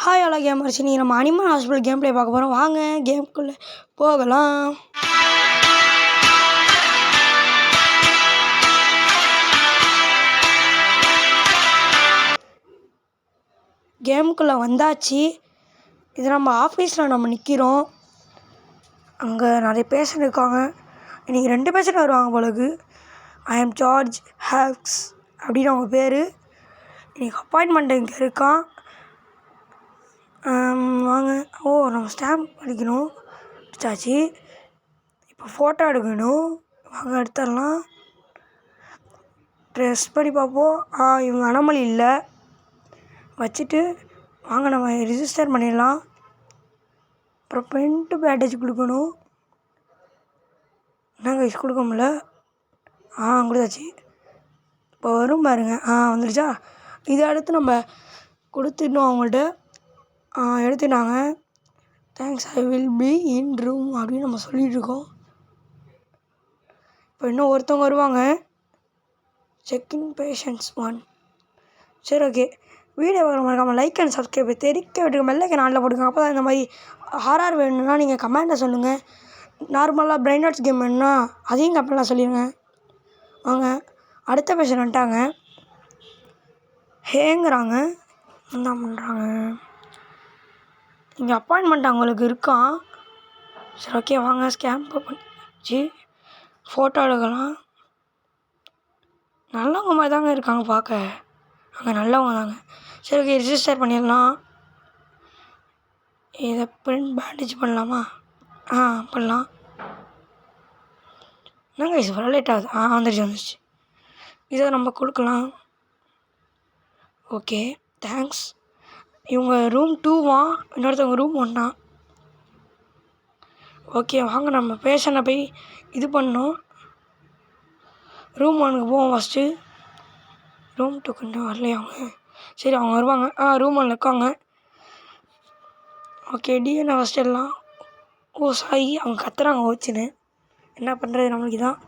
Hi ஆலா gamers. இன்றைக்கி நம்ம animal hospital game play பார்க்க போகிறோம். வாங்க கேம்குள்ளே போகலாம். கேமுக்குள்ளே வந்தாச்சு. இது நம்ம ஆஃபீஸில் நம்ம நிற்கிறோம். அங்கே நிறைய பேஷண்ட் இருக்காங்க. இன்றைக்கி 2 பேஷண்ட் வருவாங்க போலக்கு. ஐ எம் ஜார்ஜ் ஹேக்ஸ் அப்படின்னு அவங்க பேர். இன்றைக்கி அப்பாயின்மெண்ட் இங்கே இருக்கான். வாங்க. நம்ம ஸ்டாம்ப் அடிக்கணும். அடிச்சாச்சு. இப்போ ஃபோட்டோ எடுக்கணும். வாங்க எடுத்துடலாம். ட்ரெஸ் பண்ணி பார்ப்போம். இவங்க அனமலி இல்லை. வச்சுட்டு வாங்க நம்ம ரிஜிஸ்டர் பண்ணிடலாம். அப்புறம் பிரிண்ட்டு பேட்டேஜ் கொடுக்கணும். என்னங்க கொடுக்க முடியல. கொடுத்தாச்சு. இப்போ வரும் பாருங்க. வந்துடுச்சா. இதை அடுத்து நம்ம கொடுத்துட்டோம் அவங்கள்ட்ட. எடுத்துட்டாங்க. Thanks, I will be in room அப்படின்னு நம்ம சொல்லிகிட்ருக்கோம். இப்போ இன்னும் ஒருத்தவங்க வருவாங்க. Check in patients 1. சரி, ஓகே. வீடியோ பார்க்க மறக்காமல் லைக் அண்ட் சப்ஸ்கிரைப் தெரிக்க விட்டுருக்க மெல்லைக்கு நாளில் போட்டுங்க. அப்போ தான் இந்த மாதிரி ஹாரர் வேணும்னா நீங்கள் கமெண்ட்டில் சொல்லுங்கள். நார்மலாக பிரைன் ஆர்ட்ஸ் கேம் வேணும்னா அதையும் கமெண்ட்டில் சொல்லிடுங்க. வாங்க அடுத்த பேஷண்ட் வந்துட்டாங்க. ஹேங்கிறாங்க. என்ன பண்ணுறாங்க. இங்கே அப்பாயின்மெண்ட் அவங்களுக்கு இருக்கான். சரி, ஓகே. வாங்க ஸ்கேன் பண்ணிச்சு. ஃபோட்டோ எடுக்கலாம். நல்லவங்க மாதிரி தாங்க இருக்காங்க பார்க்க. அங்கே நல்லவங்க தாங்க. சரி, ஓகே. ரிஜிஸ்டர் பண்ணிடலாம். இதை பிரிண்ட் பேண்டேஜ் பண்ணலாமா? பண்ணலாம். என்னங்க இது வர லேட் ஆகுது. வந்துடுச்சு. இதை நம்ம கொடுக்கலாம். Okay, thanks. இவங்க ரூம் 2 இன்னொருத்தவங்க ரூம் 1. ஓகே, வாங்க நம்ம பேஷண்ட்டை போய் இது பண்ணோம். ரூம் 1க்கு போவோம் ஃபஸ்ட்டு. ரூம் 2க்கு இன்னும் வரலையே அவங்க. சரி, அவங்க வருவாங்க. ரூம் 1 இருக்காங்க. ஓகே, டிஎன்ஏ ஃபஸ்ட்டு எல்லாம். சாரி, அவங்க கத்துறாங்க ஓச்சுன்னு. என்ன பண்ணுறது நம்மளுக்கு தான்.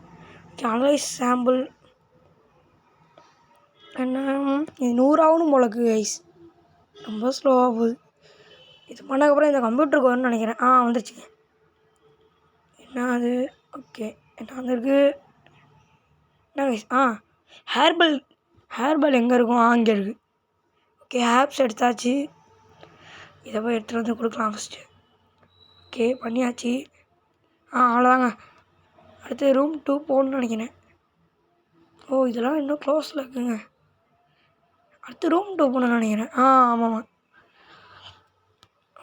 Okay, analyse sample. என்ன இது 100 ஆகணும் போலக்கு கைஸ். ரொம்ப ஸ்லோவாக போகுது. இது பண்ணக்கப்புறம் இந்த கம்ப்யூட்டருக்கு வரும்னு நினைக்கிறேன். வந்துருச்சுங்க. என்ன அது? ஓகே, என்ன வந்துருக்கு? என்ன கைஸ்? ஹேர்பல் எங்கே இருக்கும்? இங்கே இருக்குது. ஓகே, ஆப்ஸ் எடுத்தாச்சு. இதை போய் எடுத்துகிட்டு வந்து கொடுக்கலாம் ஃபஸ்ட்டு. ஓகே, பண்ணியாச்சு. அவ்வளோதாங்க. அடுத்து ரூம் 2 போகணுன்னு நினைக்கிறேன். இதெல்லாம் இன்னும் க்ளோஸில் இருக்குங்க. அடுத்து ரூம் 2 போகணுன்னு நினைக்கிறேன். ஆமாம்.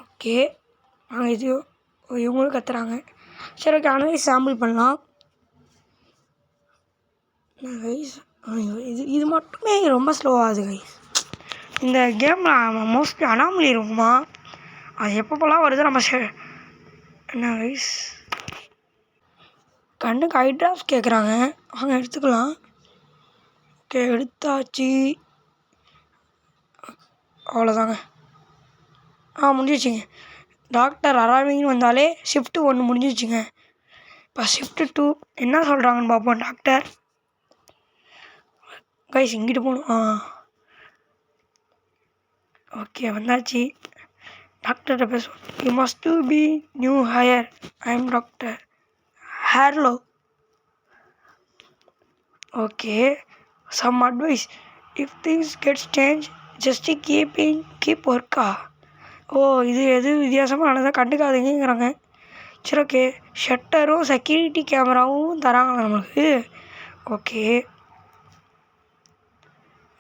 ஓகே, இது இவங்களும் கத்துறாங்க. சரி, ஓகே. அனலைஸ் சாம்பிள் பண்ணலாம். கைஸ் இது மட்டுமே ரொம்ப ஸ்லோவாகுது கைஸ். இந்த கேமில் மோஸ்ட்லி அனாமலி இருக்குமா? அது எப்பப்போலாம் வருது நம்ம என்ன கைஸ்? கண்ணுக்கு ஐ ட்ராப்ஸ் கேட்குறாங்க. வாங்க எடுத்துக்கலாம். ஓகே, எடுத்தாச்சு. அவ்வளோதாங்க. முடிஞ்சிச்சுங்க. டாக்டர் அராவின்னு வந்தாலே ஷிஃப்ட்டு 1 முடிஞ்சிச்சுங்க. இப்போ ஷிஃப்ட்டு 2 என்ன சொல்கிறாங்கன்னு பார்ப்போம். டாக்டர் கைஸ் இங்கிட்டு போகணும். ஓகே, வந்தாச்சு. டாக்டர்கிட்ட பேசுவோம். You must be new here. I am doctor Harlow. Okay, some advice. If things gets change just keep working. இது எது வித்தியாசமானதாக கண்டுக்காதீங்கிறாங்க. சரி, ஓகே. ஷட்டரும் செக்யூரிட்டி கேமராவும் தராங்களா நம்மளுக்கு? ஓகே,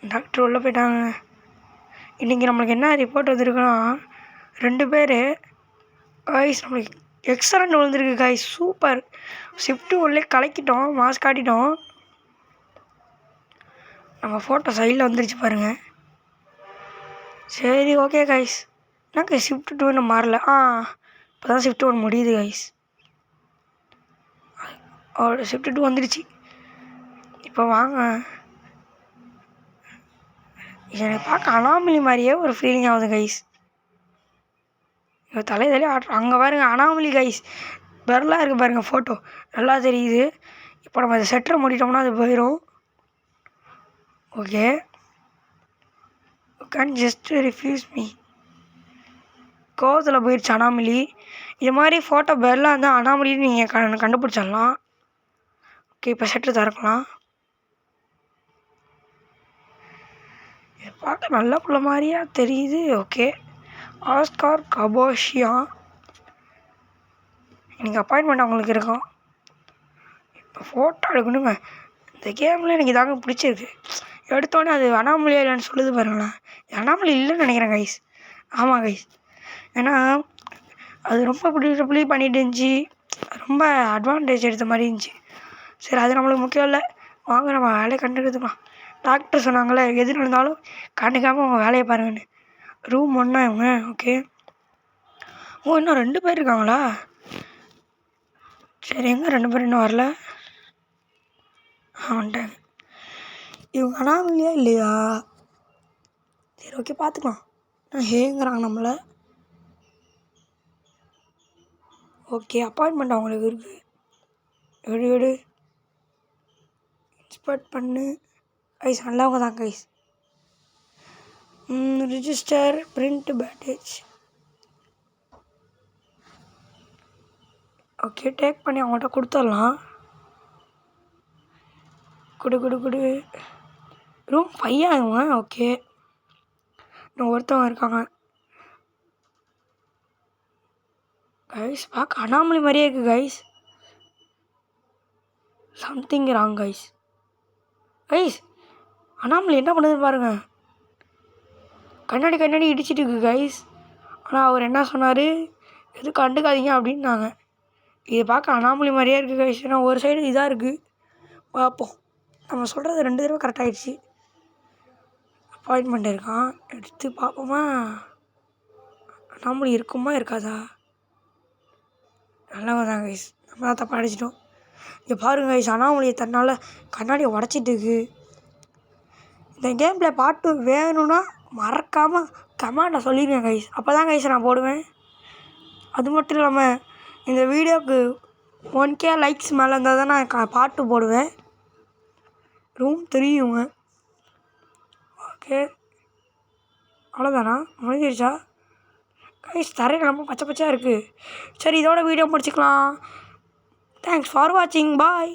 டாக்டர் உள்ளே போயிட்டாங்க. இன்றைக்கி நம்மளுக்கு என்ன ரிப்போர்ட் வந்துருக்குன்னா 2 பேர் காய்ஸ். நம்மளுக்கு எக்ஸலண்ட் விழுந்துருக்கு காய்ஸ். சூப்பர். ஷிஃப்ட்டு உள்ளே கலக்கிட்டோம். மாஸ்க் காட்டிட்டோம். நம்ம ஃபோட்டோ சைடில் வந்துருச்சு பாருங்கள். சரி, ஓகே காய்ஸ். என்னங்க ஷிஃப்ட் 2 இன்னும் மாறல. இப்போ தான் ஷிஃப்ட் 1 முடியுது காய்ஸ். ஷிஃப்ட் 2 வந்துடுச்சு. இப்போ வாங்க. எனக்கு பார்க்க அனாமலி மாதிரியே ஒரு ஃபீலிங் ஆகுது கைஸ். தலையே ஆட்டுறோம். அங்கே பாருங்க அனாமலி கைஸ். பெரலாக இருக்குது பாருங்கள். ஃபோட்டோ நல்லா தெரியுது. இப்போ நம்ம அதை செட்டரை மூடிட்டோம்னா அது போயிடும். Okay, you can just refuse me. கோவத்தில் போயிடுச்சு அனாமலி. இது மாதிரி ஃபோட்டோ பெல்லாக இருந்தால் அனாமலின்னு நீங்கள் கண்டுபிடிச்சிடலாம். ஓகே, இப்போ ஷட்டர் திறக்கலாம். பார்க்க நல்ல புள்ள மாதிரியா தெரியுது. ஓகே, ஆஸ்கார் கபோஷியா இன்றைக்கி அப்பாயின்மெண்ட் அவங்களுக்கு இருக்கும். இப்போ ஃபோட்டோ எடுக்கணுங்க. இந்த கேமில் எனக்கு இதாங்க பிடிச்சிருக்கு. எடுத்தோடனே அது அனாமலியா இல்லைன்னு சொல்லுது பாருங்களேன். அனாமலி இல்லைன்னு நினைக்கிறேன் கைஸ். ஆமாம் கைஸ், ஏன்னா அது ரொம்ப பிடி பண்ணிட்டு இருந்துச்சு. ரொம்ப அட்வான்டேஜ் எடுத்த மாதிரி இருந்துச்சு. சரி, அது நம்மளுக்கு முக்கியம் இல்லை. வாங்க நம்ம வேலையை கண்டுக்கிறதுக்கலாம். டாக்டர் சொன்னாங்களே எது நடந்தாலும் கண்டுக்காமல் அவங்க வேலையை பாருங்கன்னு. ரூம் 1 இவங்க. ஓகே, இன்னும் 2 பேர் இருக்காங்களா? சரி, எங்கே 2 பேர் இன்னும் வரல? வந்துட்டாங்க. இவங்க அனாமலியா இல்லையா? சரி, ஓகே, பார்த்துக்கலாம். ஹேங்கிறாங்க நம்மளை. ஓகே, அப்பாயின்மெண்ட் அவங்களுக்கு இருக்குது. எடு இன்ஸ்பெக்ட் பண்ணு கைஸ். நல்லவங்க தான் கைஸ். ரிஜிஸ்டர் பிரிண்ட் பேட்டேஜ். ஓகே, டேக் பண்ணி அவங்கள்ட்ட கொடுத்துடலாம். கொடு. ரூம் 5 ஆகுங்க. ஓகே, இன்னும் ஒருத்தவங்க இருக்காங்க கைஸ். பார்க்க அனாமலி மாதிரியே இருக்குது guys. Something wrong guys. Anomaly என்ன பண்ணுதுன்னு பாருங்கள். கண்ணாடி இடிச்சிட்டு இருக்கு கைஸ். ஆனால் அவர் என்ன சொன்னார், எதுவும் கண்டுக்காதீங்க அப்படின்னாங்க. இது பார்க்க அனாமலி மாதிரியே இருக்குது கைஸ். ஏன்னா ஒரு சைடு இதாக இருக்குது. பார்ப்போம். நம்ம சொல்கிறது 2 தடவை கரெக்டாகிடுச்சு. அப்பாயின்மெண்ட் இருக்கான், எடுத்து பார்ப்போமா. அனாமலி இருக்குமா இருக்காதா? நல்லவங்க தான் கைஸ். நம்ம தான் தப்பாக அடிச்சிட்டோம். இங்கே பாருங்கள் கைஸ், அனாமலியை தன்னால் கண்ணாடியை உடச்சிட்டு இருக்கு. இந்த கேமில் பாட்டு வேணும்னா மறக்காமல் கமெண்ட்டில் சொல்லிடுங்க கைஸ். அப்போ தான் கைஸ் நான் போடுவேன். அது மட்டும் இல்லாமல் இந்த வீடியோவுக்கு 1K லைக்ஸ் மேலே இருந்தால் தான் நான் பாட்டு போடுவேன். ரூம் 3 இவங்க. ஓகே, அவ்வளோதானா? முடிஞ்சிருச்சா கைஸ்? தரையில் ரொம்ப பச்சையாக இருக்குது. சரி, இதோட வீடியோ முடிச்சுக்கலாம். தேங்க்ஸ் ஃபார் வாட்சிங். பாய்.